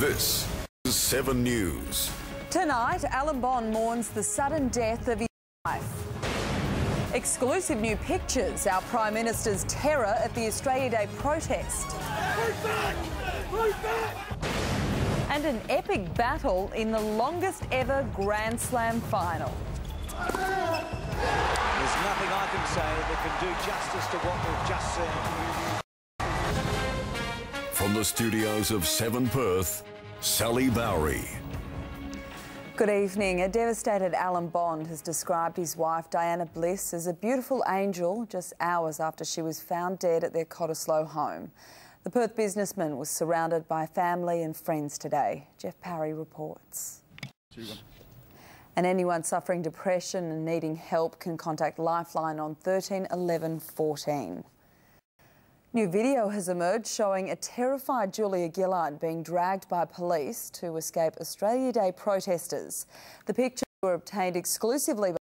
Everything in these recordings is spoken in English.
This is 7 News. Tonight, Alan Bond mourns the sudden death of his wife. Exclusive new pictures, our Prime Minister's terror at the Australia Day protest. Move back! Move back! And an epic battle in the longest ever Grand Slam final. There's nothing I can say that can do justice to what we've just seen. From the studios of 7 Perth, Sally Bowrey. Good evening. A devastated Alan Bond has described his wife Diana Bliss as a beautiful angel just hours after she was found dead at their Cottesloe home. The Perth businessman was surrounded by family and friends today. Jeff Parry reports. And anyone suffering depression and needing help can contact Lifeline on 13 11 14. New video has emerged showing a terrified Julia Gillard being dragged by police to escape Australia Day protesters. The pictures were obtained exclusively by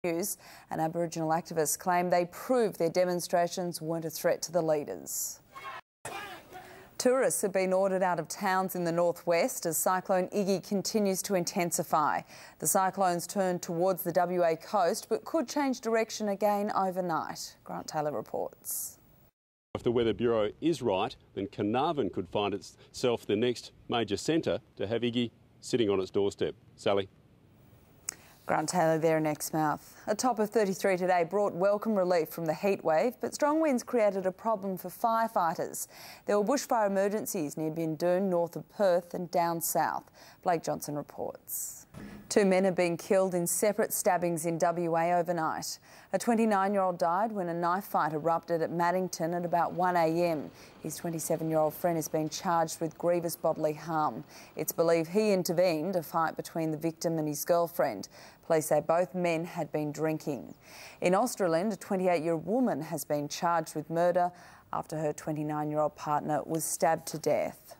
News, and Aboriginal activists claim they proved their demonstrations weren't a threat to the leaders. Tourists have been ordered out of towns in the northwest as Cyclone Iggy continues to intensify. The cyclone's turned towards the WA coast but could change direction again overnight. Grant Taylor reports. If the Weather Bureau is right, then Carnarvon could find itself the next major centre to have Iggy sitting on its doorstep. Sally. Grant Taylor there in Exmouth. A top of 33 today brought welcome relief from the heat wave, but strong winds created a problem for firefighters. There were bushfire emergencies near Bindoon, north of Perth, and down south. Blake Johnson reports. 2 men have been killed in separate stabbings in WA overnight. A 29-year-old died when a knife fight erupted at Maddington at about 1 a.m. His 27-year-old friend has been charged with grievous bodily harm. It's believed he intervened a fight between the victim and his girlfriend. Police say both men had been drinking. In Australand, a 28-year-old woman has been charged with murder after her 29-year-old partner was stabbed to death.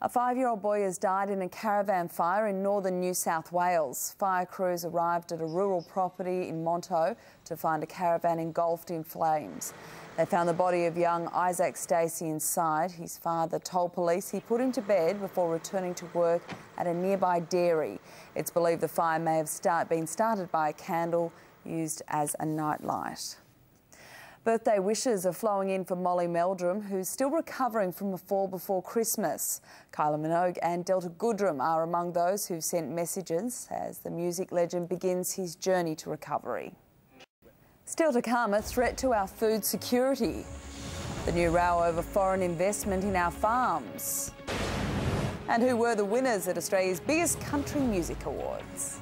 A 5-year-old boy has died in a caravan fire in northern New South Wales. Fire crews arrived at a rural property in Monto to find a caravan engulfed in flames. They found the body of young Isaac Stacey inside. His father told police he put him to bed before returning to work at a nearby dairy. It's believed the fire may have been started by a candle used as a nightlight. Birthday wishes are flowing in for Molly Meldrum, who's still recovering from a fall before Christmas. Kyla Minogue and Delta Goodrum are among those who've sent messages as the music legend begins his journey to recovery. Still to come, a threat to our food security. The new row over foreign investment in our farms. And who were the winners at Australia's biggest country music awards.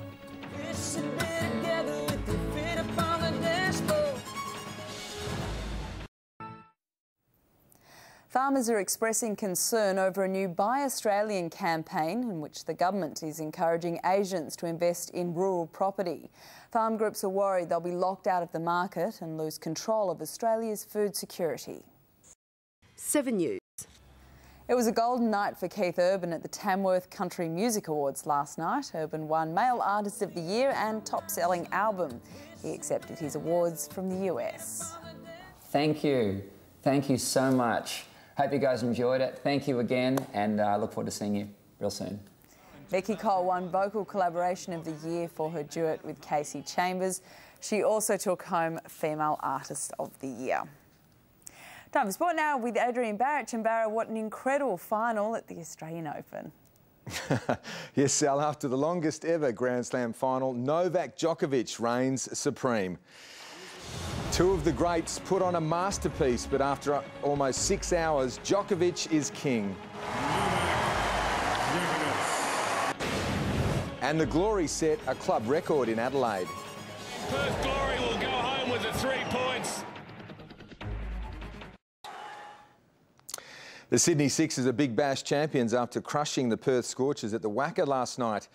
Farmers are expressing concern over a new Buy Australian campaign in which the government is encouraging Asians to invest in rural property. Farm groups are worried they'll be locked out of the market and lose control of Australia's food security. 7 News. It was a golden night for Keith Urban at the Tamworth Country Music Awards last night. Urban won Male Artist of the Year and Top Selling Album. He accepted his awards from the US. Thank you. Thank you so much. Hope you guys enjoyed it. Thank you again, and I look forward to seeing you real soon. Becky Cole won Vocal Collaboration of the Year for her duet with Casey Chambers. She also took home Female Artist of the Year. Time for sport now with Adrian Barrett. And Barrett, what an incredible final at the Australian Open. Yes, Sal, after the longest ever Grand Slam final, Novak Djokovic reigns supreme. Two of the greats put on a masterpiece, but after almost 6 hours, Djokovic is king. And the Glory set a club record in Adelaide. Perth Glory will go home with the 3 points. The Sydney Sixers are Big Bash champions after crushing the Perth Scorchers at the Wacker last night.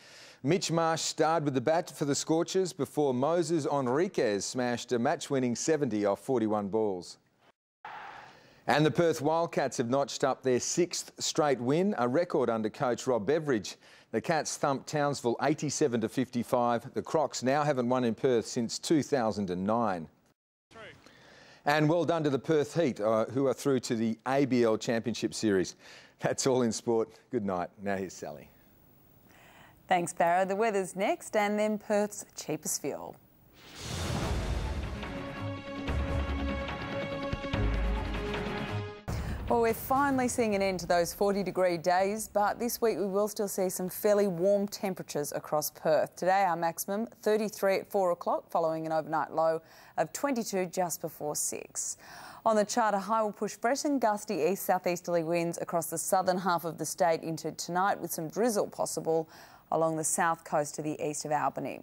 Mitch Marsh starred with the bat for the Scorchers before Moses Enriquez smashed a match-winning 70 off 41 balls. And the Perth Wildcats have notched up their 6th straight win, a record under coach Rob Beveridge. The Cats thumped Townsville 87-55. The Crocs now haven't won in Perth since 2009. And well done to the Perth Heat, who are through to the ABL Championship Series. That's all in sport. Good night. Now here's Sally. Thanks, Barra. The weather's next, and then Perth's cheapest fuel. Well, we're finally seeing an end to those 40-degree days, but this week we will still see some fairly warm temperatures across Perth. Today, our maximum 33 at 4 o'clock, following an overnight low of 22 just before 6. On the chart, a high will push fresh and gusty east-southeasterly winds across the southern half of the state into tonight, with some drizzle possible along the south coast to the east of Albany.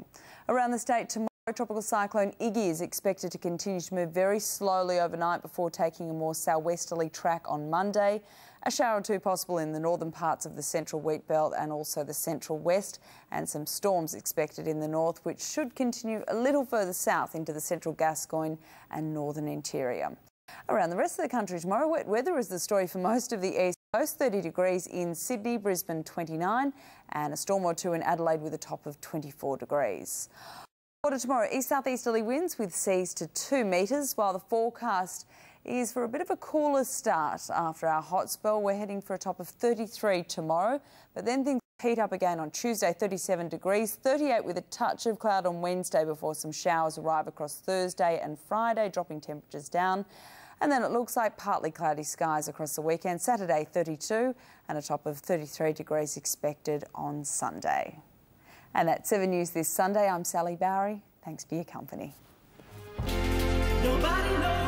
Around the state tomorrow, Tropical Cyclone Iggy is expected to continue to move very slowly overnight before taking a more southwesterly track on Monday. A shower or two possible in the northern parts of the central wheat belt and also the central west, and some storms expected in the north, which should continue a little further south into the central Gascoyne and northern interior. Around the rest of the country tomorrow, wet weather is the story for most of the east coast. 30 degrees in Sydney, Brisbane 29, and a storm or two in Adelaide with a top of 24 degrees. Water tomorrow, east-southeasterly winds with seas to 2 metres, while the forecast is for a bit of a cooler start after our hot spell. We're heading for a top of 33 tomorrow, but then things heat up again on Tuesday, 37 degrees, 38 with a touch of cloud on Wednesday before some showers arrive across Thursday and Friday, dropping temperatures down. And then it looks like partly cloudy skies across the weekend. Saturday, 32 and a top of 33 degrees expected on Sunday. And that's 7 News this Sunday. I'm Sally Bowrey. Thanks for your company. Nobody knows.